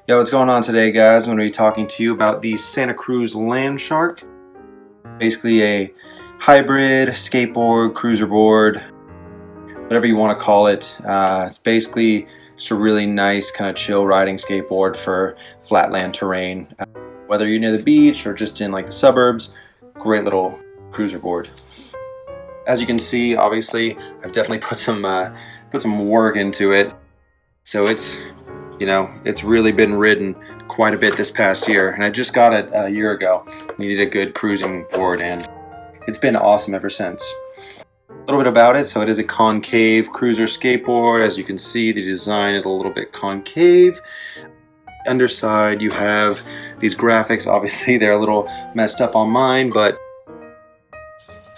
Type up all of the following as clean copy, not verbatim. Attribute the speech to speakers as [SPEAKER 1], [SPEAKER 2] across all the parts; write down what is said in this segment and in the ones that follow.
[SPEAKER 1] Yo, what's going on today, guys? I'm going to be talking to you about the Santa Cruz Landshark. Basically a hybrid skateboard, cruiser board, whatever you want to call it. It's basically just a really nice kind of chill riding skateboard for flatland terrain. Whether you're near the beach or just in like the suburbs, great little cruiser board. As you can see, obviously, I've definitely put some work into it. So it's really been ridden quite a bit this past year, and I just got it a year ago. Needed a good cruising board, and it's been awesome ever since. A little bit about it. So it is a concave cruiser skateboard. As you can see, the design is a little bit concave. Underside, you have these graphics. Obviously, they're a little messed up on mine, but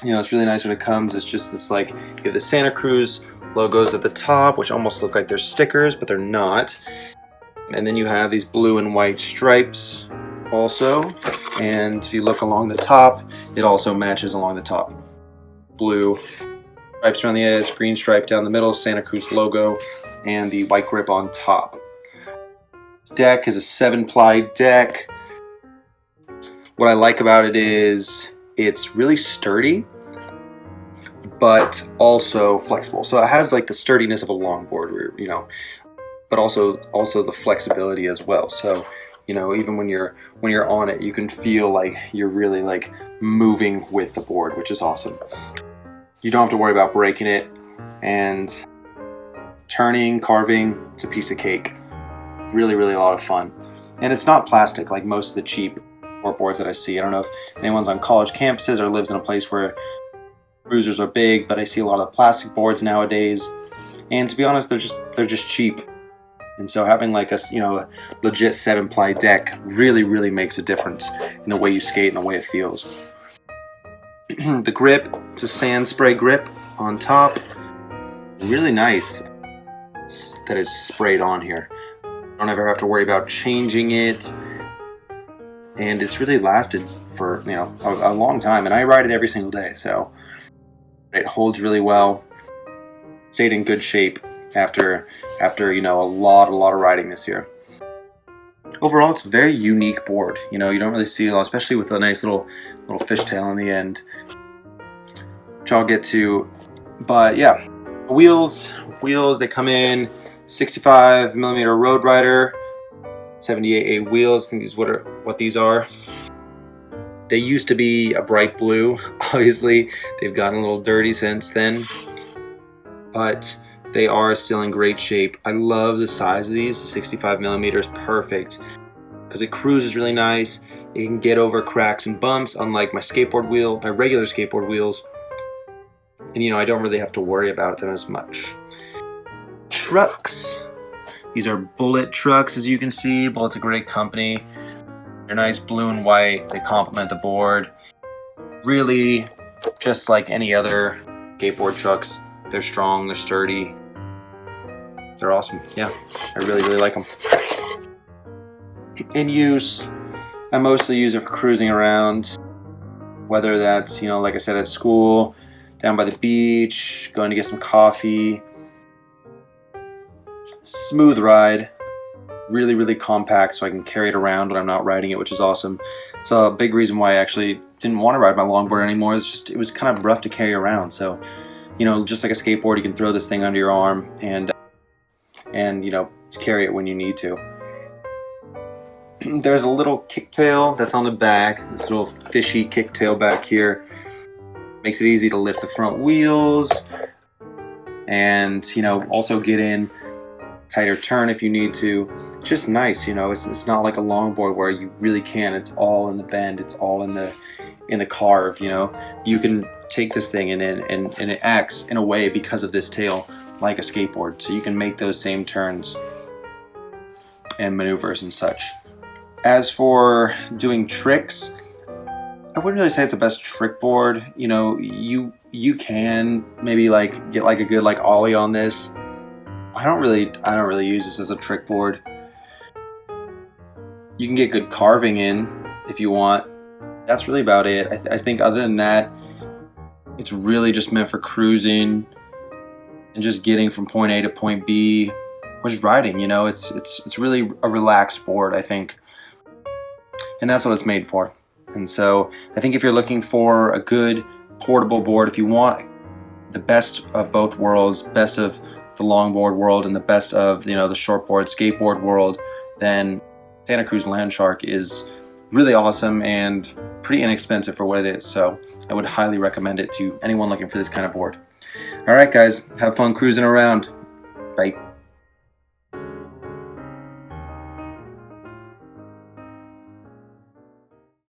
[SPEAKER 1] it's really nice when it comes. It's just this, like, you have the Santa Cruz logos at the top, which almost look like they're stickers, but they're not. And then you have these blue and white stripes also. And if you look along the top, it also matches along the top. Blue stripes around the edge, green stripe down the middle, Santa Cruz logo, and the white grip on top. Deck is a 7-ply deck. What I like about it is it's really sturdy, but also flexible. So it has like the sturdiness of a longboard, but also the flexibility as well. So, even when you're on it, you can feel like you're really like moving with the board, which is awesome. You don't have to worry about breaking it, and turning, carving, it's a piece of cake. Really, really a lot of fun. And it's not plastic like most of the cheap boards that I see. I don't know if anyone's on college campuses or lives in a place where cruisers are big, but I see a lot of plastic boards nowadays, and to be honest, they're just cheap. And so having like a legit 7-ply deck really makes a difference in the way you skate and the way it feels. The grip, it's a sand spray grip on top. Really nice that it's sprayed on here. Don't ever have to worry about changing it, and it's really lasted for a long time, and I ride it every single day, so it holds really well. Stayed in good shape after a lot of riding this year. Overall, it's a very unique board. You don't really see a lot, especially with a nice little fishtail on the end, which I'll get to. But yeah, wheels they come in 65mm Road Rider, 78A wheels. I think these what these are. They used to be a bright blue. Obviously, they've gotten a little dirty since then, but they are still in great shape. I love the size of these. The 65mm is perfect because it cruises really nice. It can get over cracks and bumps, unlike my regular skateboard wheels. And I don't really have to worry about them as much. Trucks. These are Bullet trucks, as you can see. Bullet's a great company. They're nice blue and white. They complement the board. Really, just like any other skateboard trucks, they're strong, they're sturdy. They're awesome. Yeah, I really like them. In use, I mostly use it for cruising around, whether that's, like I said, at school, down by the beach, going to get some coffee. Smooth ride. Really compact, so I can carry it around when I'm not riding it, which is awesome. It's a big reason why I actually didn't want to ride my longboard anymore. It was kind of rough to carry around. So, just like a skateboard, you can throw this thing under your arm and carry it when you need to. There's a little kicktail that's on the back. This little fishy kicktail back here makes it easy to lift the front wheels, and also get in tighter turn if you need to. It's just nice, it's not like a longboard where you really can. It's all in the bend, it's all in the carve. You can take this thing and it acts in a way because of this tail like a skateboard, so you can make those same turns and maneuvers and such. As for doing tricks, I wouldn't really say it's the best trick board. You can maybe get a good ollie on this. I don't really use this as a trick board. You can get good carving in if you want. That's really about it. I think other than that, it's really just meant for cruising and just getting from point A to point B was riding. You know, it's really a relaxed board, I think, and that's what it's made for. And so I think if you're looking for a good portable board, if you want the best of both worlds, best of the longboard world and the best of, you know, the shortboard, skateboard world, then Santa Cruz Landshark is really awesome and pretty inexpensive for what it is. So I would highly recommend it to anyone looking for this kind of board. All right, guys, have fun cruising around. Bye.